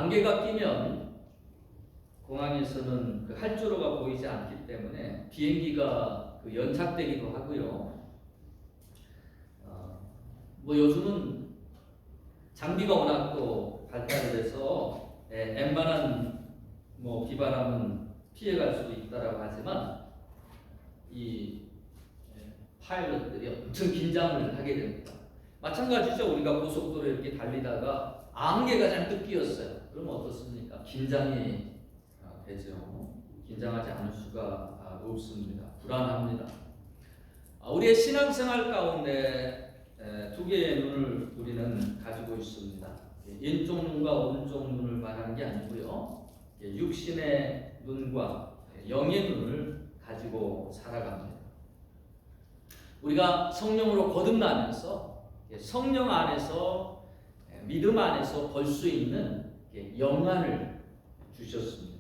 안개가 끼면 공항에서는 그 활주로가 보이지 않기 때문에 비행기가 그 연착되기도 하고요. 뭐 요즘은 장비가 워낙 또 발달이 돼서 웬만한 뭐 비바람은 피해갈 수도 있다라고 하지만 이 파일럿들이 엄청 긴장을 하게 됩니다. 마찬가지죠. 우리가 고속도로에 이렇게 달리다가 안개가 잔뜩 끼었어요. 그럼 어떻습니까? 긴장이 되죠. 긴장하지 않을 수가 없습니다. 불안합니다. 우리의 신앙생활 가운데 두 개의 눈을 우리는 가지고 있습니다. 왼쪽 눈과 오른쪽 눈을 말하는 게 아니고요. 육신의 눈과 영의 눈을 가지고 살아갑니다. 우리가 성령으로 거듭나면서 성령 안에서 믿음 안에서 볼 수 있는 영안을 주셨습니다.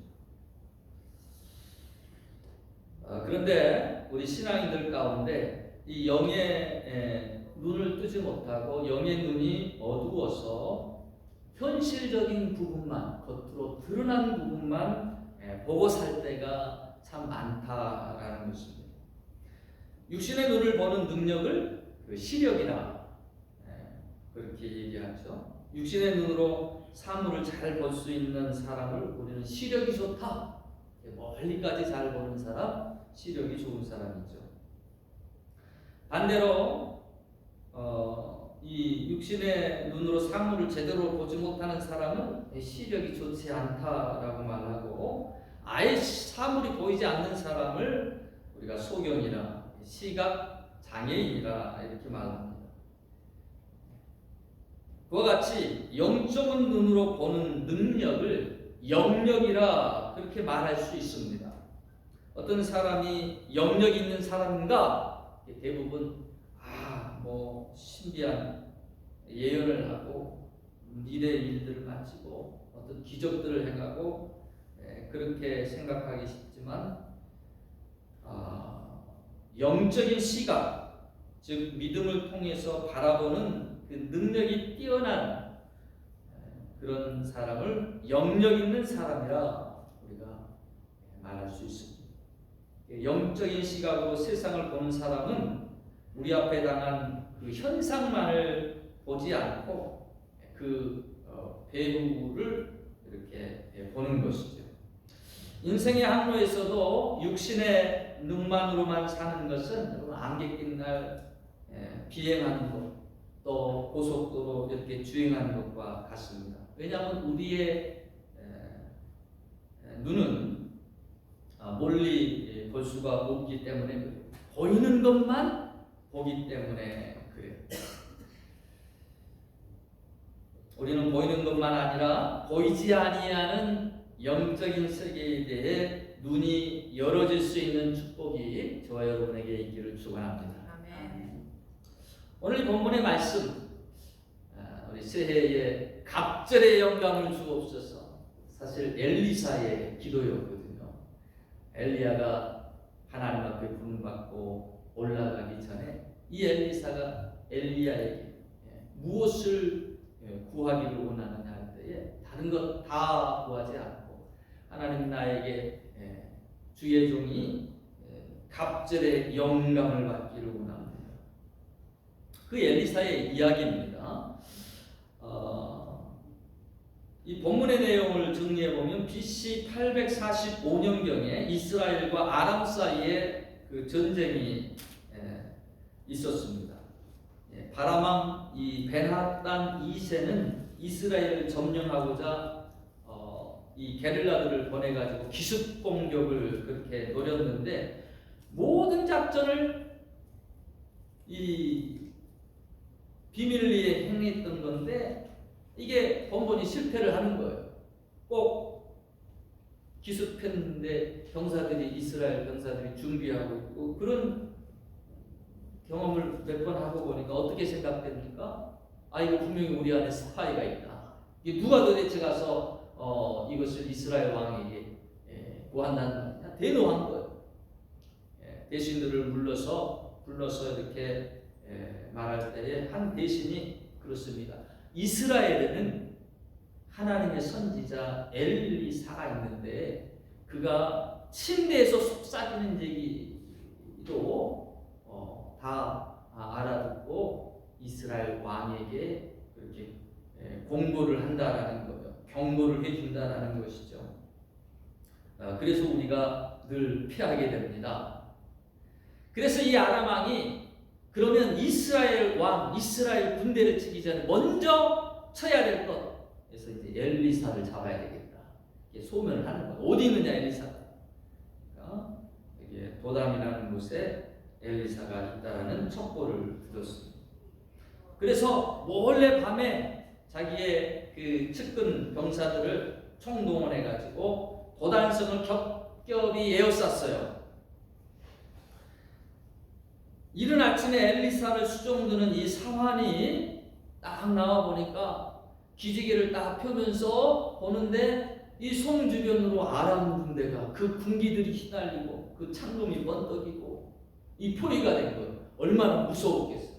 그런데 우리 신앙인들 가운데 이 영의 눈을 뜨지 못하고 영의 눈이 어두워서 현실적인 부분만, 겉으로 드러난 부분만 보고 살 때가 참 많다라는 것입니다. 육신의 눈을 보는 능력을 시력이라 그렇게 얘기하죠. 육신의 눈으로 사물을 잘 볼 수 있는 사람을 우리는 시력이 좋다. 멀리까지 잘 보는 사람, 시력이 좋은 사람이죠. 반대로 이 육신의 눈으로 사물을 제대로 보지 못하는 사람은 시력이 좋지 않다라고 말하고, 아예 사물이 보이지 않는 사람을 우리가 소경이라, 시각 장애인이라 이렇게 말합니다. 그와 같이 영적인 눈으로 보는 능력을 영력이라 그렇게 말할 수 있습니다. 어떤 사람이 영력 있는 사람인가? 대부분 뭐 신비한 예언을 하고 미래 일들을 마치고 어떤 기적들을 행하고 그렇게 생각하기 쉽지만 영적인 시각, 즉 믿음을 통해서 바라보는 그 능력이 뛰어난 그런 사람을 영력 있는 사람이라 우리가 말할 수 있습니다. 영적인 시각으로 세상을 보는 사람은 우리 앞에 당한 그 현상만을 보지 않고 그 배후를 이렇게 보는 것이죠. 인생의 항로에서도 육신의 눈만으로만 사는 것은 안개 낀 날 비행하는 것, 또 고속도로 이렇게 주행하는 것과 같습니다. 왜냐하면 우리의 눈은 멀리 볼 수가 없기 때문에 보이는 것만 보기 때문에 그래요. 우리는 보이는 것만 아니라 보이지 아니하는 영적인 세계에 대해 눈이 열어질 수 있는 축복이 저와 여러분에게 있기를 축원합니다. 아멘. 오늘 본문의 말씀, 우리 새해에 갑절의 영광을 주옵소서. 사실 엘리사의 기도였거든요. 엘리야가 하나님 앞에 부름받고 올라가기 전에 이 엘리사가 엘리야에게 무엇을 구하기를 원하느냐 할 때에 다른 것 다 구하지 않고 하나님 나에게 주의 종이 갑절의 영광을 받기를 원합니다. 그 엘리사의 이야기입니다. 이 본문의 내용을 정리해보면 BC 845년경에 이스라엘과 아람 사이에 그 전쟁이 있었습니다. 바람왕 이 벤하단 2세는 이스라엘을 점령하고자 이 게릴라들을 보내가지고 기습 공격을 그렇게 노렸는데 모든 작전을 이 비밀리에 행했던 건데 이게 번번이 실패를 하는 거예요. 꼭 기습했는데 이스라엘 병사들이 준비하고 있고 그런 경험을 몇 번 하고 보니까 어떻게 생각됩니까? 이거 분명히 우리 안에 스파이가 있다. 이게 누가 도대체 가서 이것을 이스라엘 왕에게 구한다는 거냐? 대노한 거예요. 대신들을 불러서 이렇게 말할 때에 한 대신이 그렇습니다. 이스라엘에는 하나님의 선지자 엘리사가 있는데 그가 침대에서 속삭이는 얘기도 다 알아듣고 이스라엘 왕에게 그렇게 공고를 한다라는 거예요. 경고를 해준다라는 것이죠. 그래서 우리가 늘 피하게 됩니다. 그래서 이 아람 왕이 그러면 이스라엘 왕, 이스라엘 군대를 치기 전에 먼저 쳐야 될 것. 그래서 이제 엘리사를 잡아야 되겠다. 이게 소면을 하는 거예요. 어디 있느냐 엘리사가. 그러니까 이게 도담이라는 곳에 엘리사가 있다라는 첩보를 들었습니다. 그래서 몰래 밤에 자기의 그 측근 병사들을 총동원해 가지고 도단성을 겹겹이 에워쌌어요. 이른 아침에 엘리사를 수종드는 이 사환이 딱 나와 보니까 기지개를 딱 펴면서 보는데 이 성 주변으로 아람 군대가 그 군기들이 휘날리고 그 창검이 번떡이고 이 포위가 된 거예요. 얼마나 무서웠겠어요.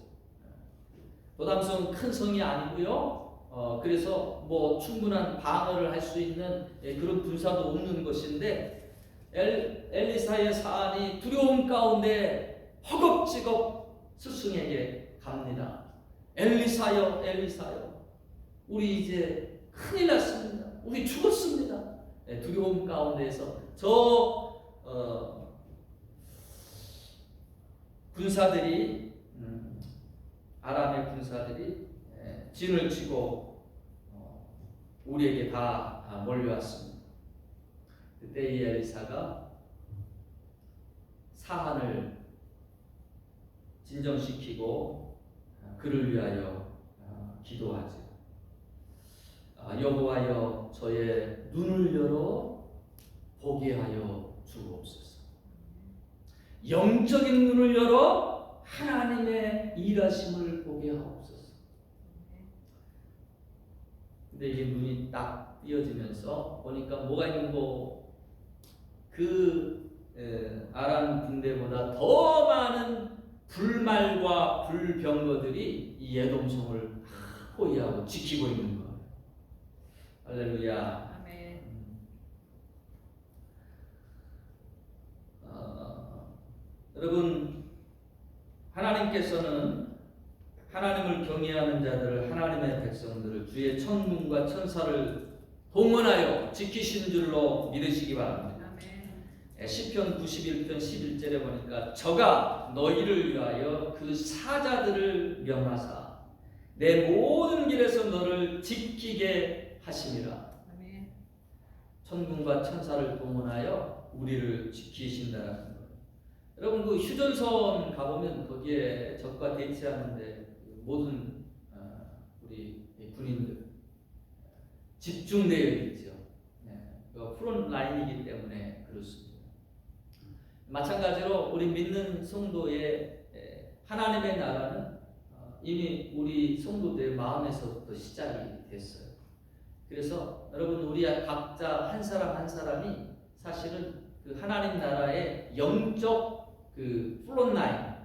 도담성은 큰 성이 아니고요. 그래서 뭐 충분한 방어를 할 수 있는 그런 군사도 없는 것인데 엘리사의 사안이 두려움 가운데 허겁지겁 스승에게 갑니다. 엘리사여, 엘리사여, 우리 이제 큰일 났습니다. 우리 죽었습니다. 두려움 가운데에서 군사들이 아람의 군사들이 진을 치고 우리에게 다 몰려왔습니다. 그때 이 엘리사가 사한을 진정시키고 그를 위하여 기도하죠. 여호와여, 저의 눈을 열어 보게 하여 주옵소서. 영적인 눈을 열어 하나님의 일하심을 보게 하옵소서. 근데 이게 눈이 딱 띄어지면서 보니까 뭐가 있는 거, 아람 군대보다 더 많은 불말과 불병거들이 이 에돔성을 포위하고 지키고 있는 거예요. 할렐루야. 아멘. 여러분, 하나님께서는 하나님을 경외하는 자들을, 하나님의 백성들을 주의 천군과 천사를 동원하여 지키시는 줄로 믿으시기 바랍니다. 시편 91편 11절에 보니까 저가 너희를 위하여 그 사자들을 명하사 내 모든 길에서 너를 지키게 하심이라. 천군과 천사를 동원하여 우리를 지키신다는 거예요. 여러분, 그 휴전선 가보면 거기에 적과 대치하는데 모든 우리 군인들 집중되어 있죠. 프론트 라인이기 때문에 그렇습니다. 마찬가지로 우리 믿는 성도의 하나님의 나라는 이미 우리 성도들의 마음에서부터 시작이 됐어요. 그래서 여러분, 우리 각자 한 사람 한 사람이 사실은 그 하나님 나라의 영적 그 프론라인이다.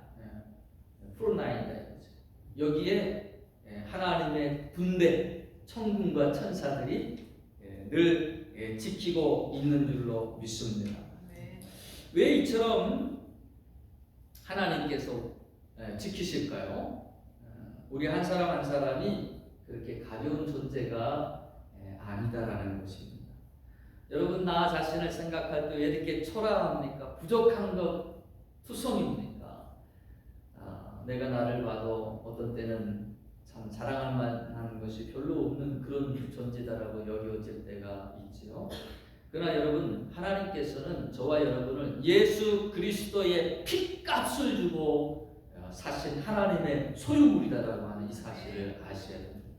여기에 하나님의 군대, 천군과 천사들이 늘 지키고 있는 줄로 믿습니다. 왜 이처럼 하나님께서 지키실까요? 우리 한 사람 한 사람이 그렇게 가벼운 존재가 아니다라는 것입니다. 여러분, 나 자신을 생각할 때 왜 이렇게 초라합니까? 부족한 것 투성입니까? 내가 나를 봐도 어떤 때는 참 자랑할 만한 것이 별로 없는 그런 존재다라고 여겨질 때가 있지요. 그러나 여러분, 하나님께서는 저와 여러분을 예수 그리스도의 핏값을 주고 사실 하나님의 소유물이다라고 하는 이 사실을 아셔야 됩니다.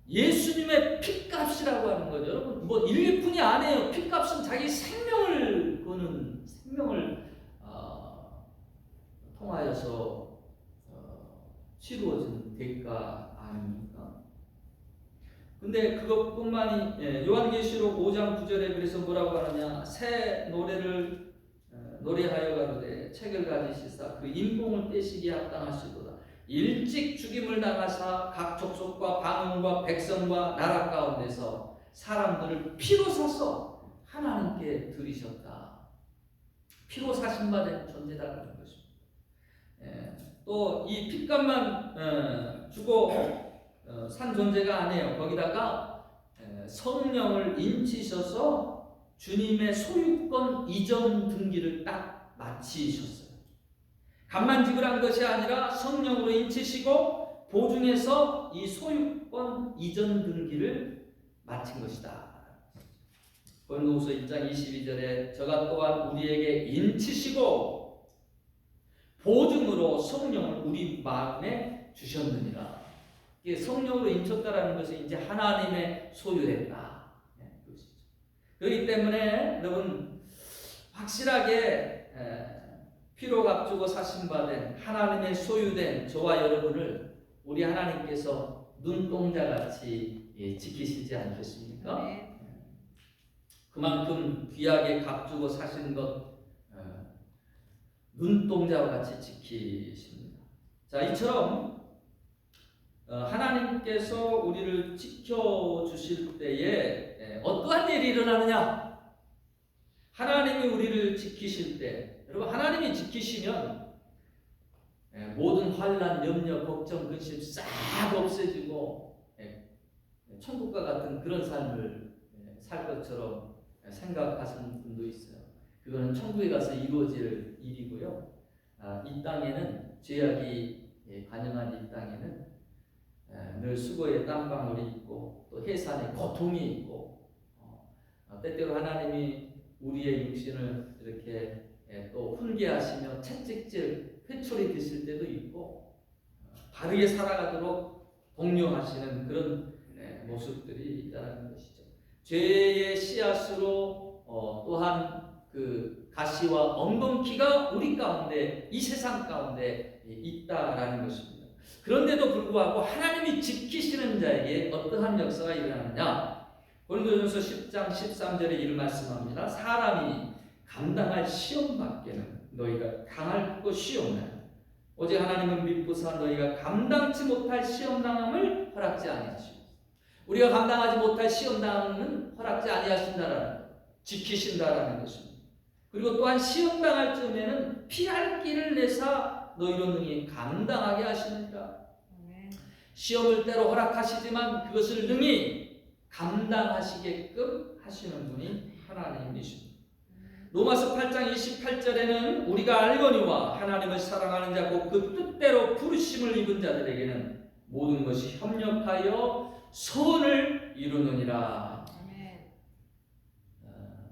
예수님의 핏값이라고 하는 거죠. 여러분, 뭐 1, 2푼이 아니에요. 핏값은 자기 생명을 거는, 생명을 통하여서 치루어진 대가 아닙니까? 근데 그것뿐만이 요한계시록 5장 9절에 그래서 뭐라고 하느냐, 새 노래를 노래하여 가로되 책을 가지시사 그 인봉을 떼시기에 합당하시도다. 일찍 죽임을 당하사 각 족속과 방언과 백성과 나라 가운데서 사람들을 피로 사서 하나님께 드리셨다. 피로 사신 바 된 존재다라는 것입니다. 또 이 핏값만 주고 산 존재가 아니에요. 거기다가 성령을 인치셔서 주님의 소유권 이전 등기를 딱 마치셨어요. 값만 지불한 것이 아니라 성령으로 인치시고 보증해서 이 소유권 이전 등기를 마친 것이다. 고린도후서 1장 22절에 저가 또한 우리에게 인치시고 보증으로 성령을 우리 마음에 주셨느니라. 이게 성령으로 인쳤다라는 것은 이제 하나님의 소유됐다. 그렇기 때문에 여러분 확실하게 피로 값주고 사신 바 된 하나님의 소유된 저와 여러분을 우리 하나님께서 눈동자같이 지키시지 않겠습니까? 네. 그만큼 귀하게 값주고 사신 것 눈동자와 같이 지키십니다. 자, 이처럼 하나님께서 우리를 지켜주실 때에 어떠한 일이 일어나느냐? 하나님이 우리를 지키실 때, 여러분 하나님이 지키시면 모든 환난, 염려, 걱정, 근심 싹 없애지고 천국과 같은 그런 삶을 살 것처럼 생각하시는 분도 있어요. 그거는 천국에 가서 이루어질 일이고요. 이 땅에는 죄악이 관영한 이 땅에는 늘 수고의 땀방울이 있고 또 해산의 고통이 있고 때때로 하나님이 우리의 육신을 이렇게 또 훈계하시며 채찍질, 회초리 드실 때도 있고 바르게 살아가도록 독려하시는 그런 모습들이 있다는 것이죠. 죄의 씨앗으로 또한 그 가시와 엉겅퀴가 우리 가운데 이 세상 가운데 있다라는 것입니다. 그런데도 불구하고 하나님이 지키시는 자에게 어떠한 역사가 일어나느냐? 고린도전서 10장 13절에 이런 말씀합니다. 사람이 감당할 시험 밖에는 너희가 당할 것이 없나요? 오직 하나님은 믿고사 너희가 감당치 못할 시험 당함을 허락지 아니하시고 우리가 감당하지 못할 시험 당함은 허락지 아니하신다라는 것, 지키신다라는 것입니다. 그리고 또한 시험 당할 즈음에는 피할 길을 내사 너희로 능히 감당하게 하십니다. 시험을 때로 허락하시지만 그것을 능히 감당하시게끔 하시는 분이 하나님이십니다. 로마서 8장 28절에는 우리가 알거니와 하나님을 사랑하는 자 곧 그 뜻대로 부르심을 입은 자들에게는 모든 것이 협력하여 선을 이루느니라.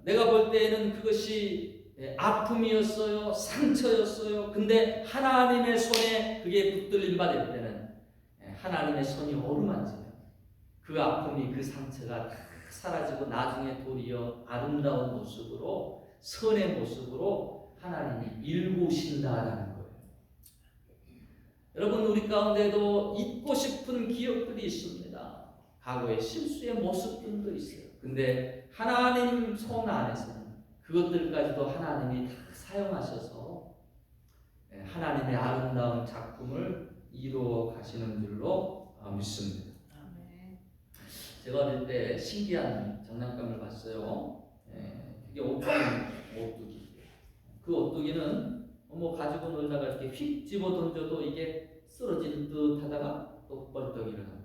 내가 볼 때에는 그것이 아픔이었어요, 상처였어요. 근데 하나님의 손에 그게 붙들림 받을 때는 하나님의 손이 어루만지면 그 아픔이, 그 상처가 다 사라지고 나중에 도리어 아름다운 모습으로, 선의 모습으로 하나님이 일구신다라는 거예요. 여러분, 우리 가운데도 잊고 싶은 기억들이 있습니다. 과거의 실수의 모습들도 있어요. 근데 하나님 손 안에서는 그것들까지도 하나님이 다 사용하셔서 하나님의 아름다운 작품을 이루어 가시는 줄로 믿습니다. 제가 어릴 때 신기한 장난감을 봤어요. 그게 오뚜기. 그 오뚜기는 뭐 가지고 놀다가 이렇게 휙 집어 던져도 이게 쓰러질 듯 하다가 또 벌떡 일어난다.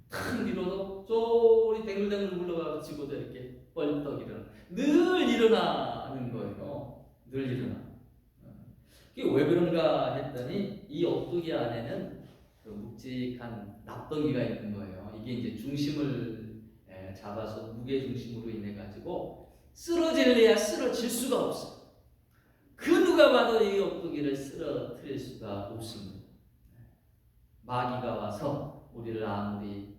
탁 밀어도 쪼리 댕글댕글 굴러가고 집어도 이렇게 벌떡 일어나. 늘 일어나는 거예요. 늘 일어나. 그게 왜 그런가 했더니 이 오뚜기 안에는 그 묵직한 납덩이가 있는 거예요. 이게 이제 중심을 잡아서 무게 중심으로 인해 가지고 쓰러질래야 쓰러질 수가 없어. 그 누가 봐도 이 오뚜기를 쓰러뜨릴 수가 없습니다. 마귀가 와서 우리를 아무리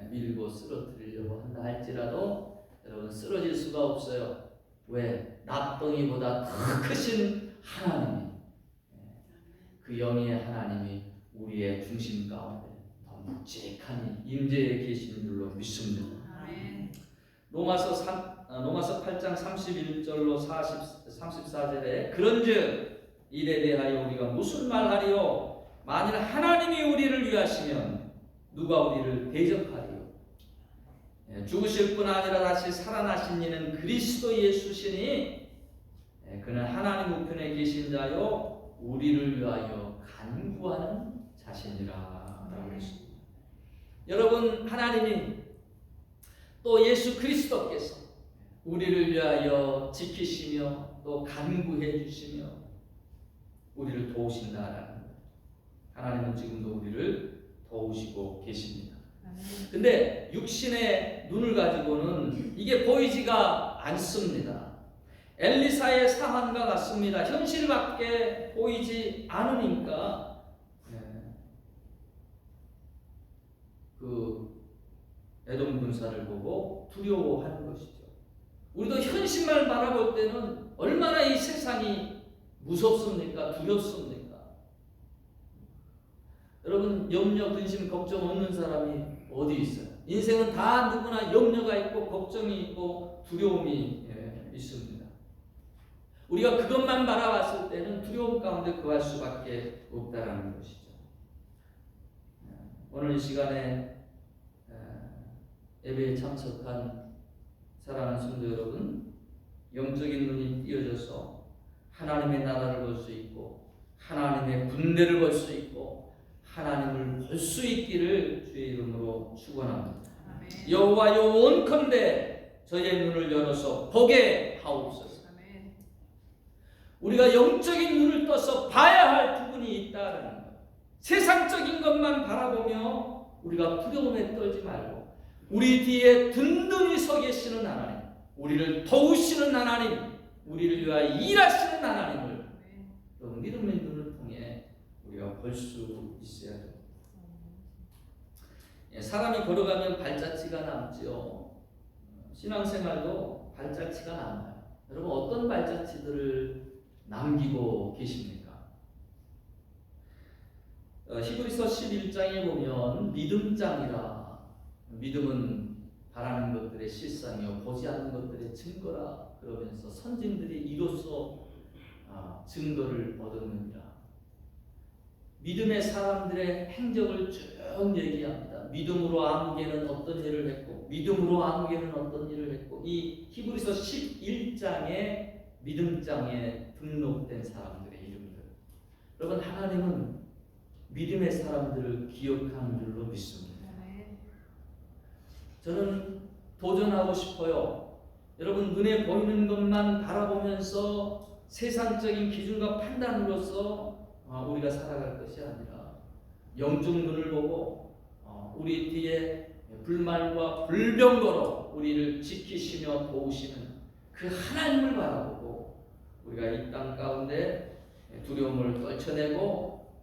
밀고 쓰러뜨리려고 한다 할지라도 여러분 쓰러질 수가 없어요. 왜? 납덩이보다 더 크신 하나님이, 그 영의 하나님이 우리의 중심 가운데 더 묵직하니 임재해 계시는 줄로 믿습니다. 로마서 8장 31절로 34절에 그런즉 일에 대하여 우리가 무슨 말하리요? 만일 하나님이 우리를 위하시면 누가 우리를 대적하리요? 죽으실 뿐 아니라 다시 살아나신 이는 그리스도 예수시니 그는 하나님 우편에 계신 자요 우리를 위하여 간구하는 자신이라 라고 했습니다. 여러분, 하나님이 또 예수 그리스도께서 우리를 위하여 지키시며 또 간구해 주시며 우리를 도우신다라는 거예요. 하나님은 지금도 우리를 도우시고 계십니다. 근데 육신의 눈을 가지고는 이게 보이지가 않습니다. 엘리사의 상황과 같습니다. 현실밖에 보이지 않으니까 그 에돔 군사를 보고 두려워하는 것이죠. 우리도 현실만 바라볼 때는 얼마나 이 세상이 무섭습니까? 두렵습니까? 여러분, 염려, 근심, 걱정 없는 사람이 어디 있어요? 인생은 다 누구나 염려가 있고 걱정이 있고 두려움이 있습니다. 우리가 그것만 바라봤을 때는 두려움 가운데 거할 수밖에 없다라는 것이죠. 오늘 이 시간에 예배에 참석한 사랑하는 성도 여러분, 영적인 눈이 띄어져서 하나님의 나라를 볼 수 있고 하나님의 군대를 볼 수 있고 하나님을 볼 수 있기를 주의 이름으로 축원합니다. 여호와여 원컨대 저의 눈을 열어서 보게 하옵소서. 아멘. 우리가 영적인 눈을 떠서 봐야 할 부분이 있다는 것. 세상적인 것만 바라보며 우리가 두려움에 떨지 말고 우리 뒤에 든든히 서 계시는 하나님, 우리를 도우시는 하나님, 우리를 위하여 일하시는 하나님을 믿음의 눈을 통해 우리가 볼 수 있어야 됩니다. 사람이 걸어가면 발자취가 남지요. 신앙생활도 발자취가 남아요. 여러분, 어떤 발자취들을 남기고 계십니까? 히브리서 11장에 보면 믿음장이라, 믿음은 바라는 것들의 실상이요 보지 않는 것들의 증거라 그러면서 선진들이 이로써 증거를 얻었느니라. 믿음의 사람들의 행적을 쭉 얘기합니다. 믿음으로 아무개는 어떤 일을 했고 믿음으로 아무개는 어떤 일을 했고, 이 히브리서 11장의 믿음장에 등록된 사람들의 이름들. 여러분, 하나님은 믿음의 사람들을 기억하는 줄로 믿습니다. 저는 도전하고 싶어요. 여러분, 눈에 보이는 것만 바라보면서 세상적인 기준과 판단으로서 우리가 살아갈 것이 아니라 영적 눈을 보고 우리 뒤에 불말과 불병거로 우리를 지키시며 도우시는 그 하나님을 바라보고 우리가 이 땅 가운데 두려움을 떨쳐내고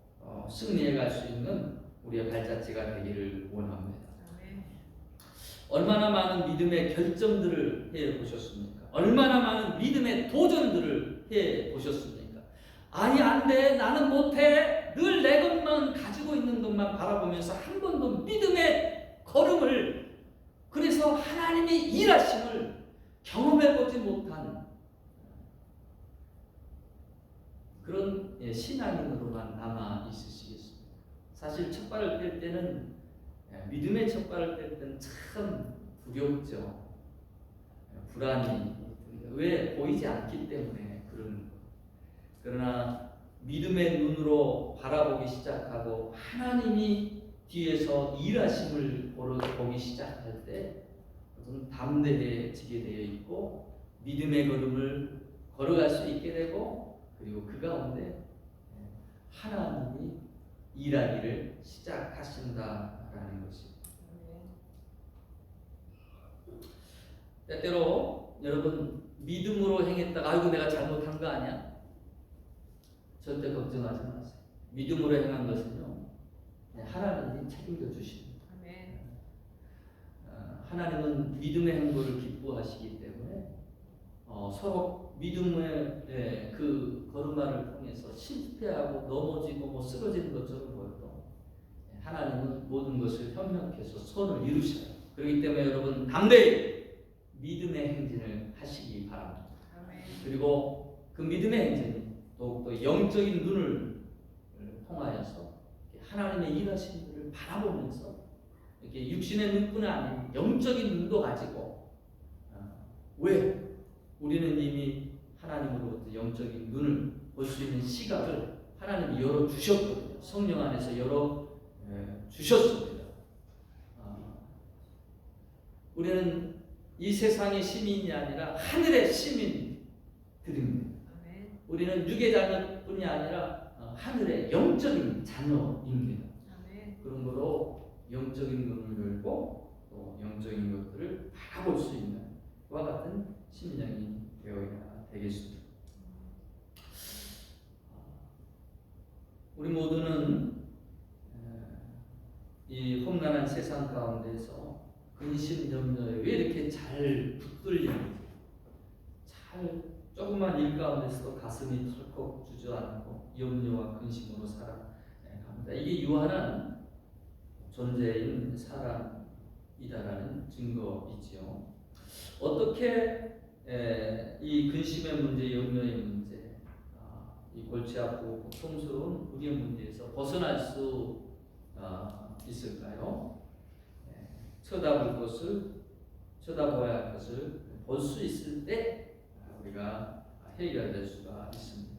승리해 갈 수 있는 우리의 발자취가 되기를 원합니다. 얼마나 많은 믿음의 결정들을 해 보셨습니까? 얼마나 많은 믿음의 도전들을 해 보셨습니까? 아니, 안 돼, 나는 못해, 늘 내 것만 가지고 있는 것만 바라보면서 한 번도 믿음의 걸음을, 그래서 하나님의 일하심을 경험해 보지 못한 그런 신앙인으로만 남아 있으시겠습니다. 사실 첫 발을 뗄 때는, 믿음의 첫 발을 뗄 때는 참 두렵죠. 불안이. 왜? 보이지 않기 때문에 그런 거. 그러나 믿음의 눈으로 바라보기 시작하고 하나님이 뒤에서 일하심을 보기 시작할 때 담대해지게 되어 있고 믿음의 걸음을 걸어갈 수 있게 되고, 그리고 그 가운데 하나님이 일하기를 시작하신다라는 것입니다. 때때로 여러분, 믿음으로 행했다가 아이고 내가 잘못한 거 아니야? 절대 걱정하지 마세요. 믿음으로 행한 것은요, 하나님이 책임져 주십니다. 하나님은 믿음의 행보를 기뻐하시기 때문에 서로 믿음의 그 걸음마를 통해서 실패하고 넘어지고 쓰러지는 것처럼 보여도 하나님은 모든 것을 협력해서 선을 이루셔요. 그렇기 때문에 여러분, 담대히 믿음의 행진을 하시기 바랍니다. 그리고 그 믿음의 행진이 더욱더 영적인 눈을 통하여서 하나님의 일하신 일을 바라보면서 이렇게 육신의 눈뿐 아닌 영적인 눈도 가지고 왜 우리는 이미 하나님으로부터 영적인 눈을 볼 수 있는 시각을 하나님이 열어 주셨거든요. 성령 안에서 열어 주셨습니다. 우리는 이 세상의 시민이 아니라 하늘의 시민들입니다. 우리는 육의 자녀뿐이 아니라 하늘의 영적인 자녀입니다. 그러므로 영적인 눈을 열고 또 영적인 것들을 바라볼 수 있는 그와 같은 심령이 되어야 되겠습니다. 우리 모두는 이 험난한 세상 가운데서 근심 염려에 왜 이렇게 잘 붙들리는지, 잘 조그만 일 가운데서도 가슴이 털컥 주저앉고 염려와 근심으로 살아갑니다. 이게 유한한 존재인 사람이다라는 증거이지요. 어떻게 이 근심의 문제, 염려의 문제, 이 골치 아프고 고통스러운 우리의 문제에서 벗어날 수 있을까요? 쳐다볼 것을, 쳐다봐야 할 것을 볼 수 있을 때 우리가 해결될 수가 있습니다.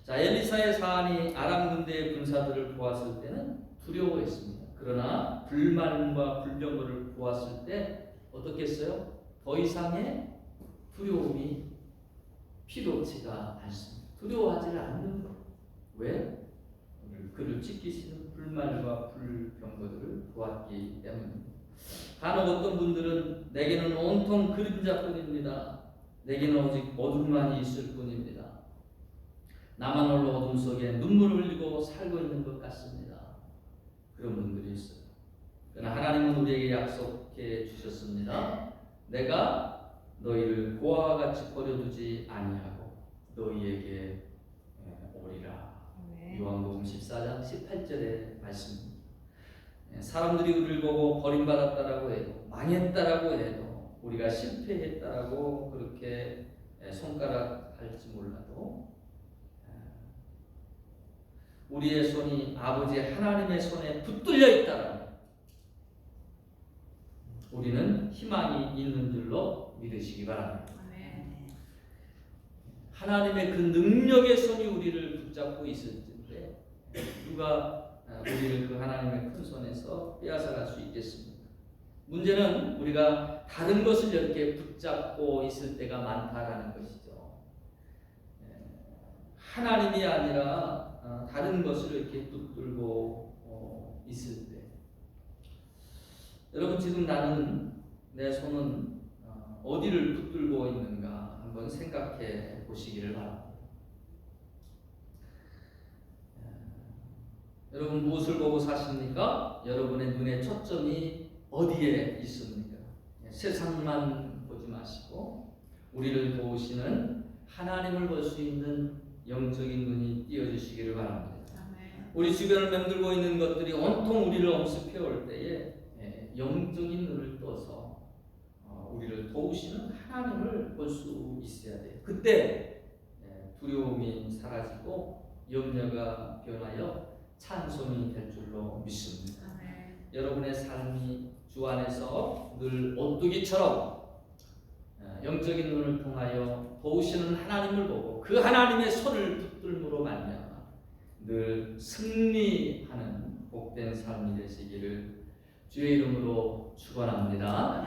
자, 엘리사의 사안이 아람 군대의 군사들을 보았을 때는 두려워했습니다. 그러나 불만과 불병거를 보았을 때 어떻게 했어요? 더 이상의 두려움이 필요치가 않습니다. 두려워하지 않는 것. 왜? 그를 지키시는 불만과 불병거들을 보았기 때문입니다. 간혹 어떤 분들은 내게는 온통 그림자뿐입니다. 내게는 오직 어둠만이 있을 뿐입니다. 나만 홀로 어둠 속에 눈물을 흘리고 살고 있는 것 같습니다. 그런 분들이 있어요. 그러나 하나님은 우리에게 약속해 주셨습니다. 내가 너희를 고아와 같이 버려두지 아니하고 너희에게 오리라. 요한복음 14장 18절의 말씀입니다. 사람들이 우리를 보고 버림받았다라고 해도, 망했다라고 해도, 우리가 실패했다라고 그렇게 손가락 할지 몰라도 우리의 손이 아버지 하나님의 손에 붙들려 있다라면 우리는 희망이 있는 줄로 믿으시기 바랍니다. 하나님의 그 능력의 손이 우리를 붙잡고 있을 텐데 누가 우리를 그 하나님의 큰 손에서 빼앗아갈 수 있겠습니까? 문제는 우리가 다른 것을 이렇게 붙잡고 있을 때가 많다라는 것이죠. 하나님이 아니라 다른 것을 이렇게 붙들고 있을 때, 여러분 지금 나는 내 손은 어디를 붙들고 있는가 한번 생각해 보시기를 바랍니다. 여러분 무엇을 보고 사십니까? 여러분의 눈의 초점이 어디에 있습니까? 세상만 보지 마시고 우리를 도우시는 하나님을 볼 수 있는 영적인 눈이 띄어주시기를 바랍니다. 우리 주변을 맴돌고 있는 것들이 온통 우리를 엄습해 올 때에 영적인 눈을 떠서 우리를 도우시는 하나님을 볼 수 있어야 돼요. 그때 두려움이 사라지고 염려가 변하여 찬송이 될 줄로 믿습니다. 여러분의 삶이 주 안에서 늘 오뚜기처럼 영적인 눈을 통하여 도우시는 하나님을 보고 그 하나님의 손을 붙들므로 말미암아 늘 승리하는 복된 삶이 되시기를 주의 이름으로 축원합니다.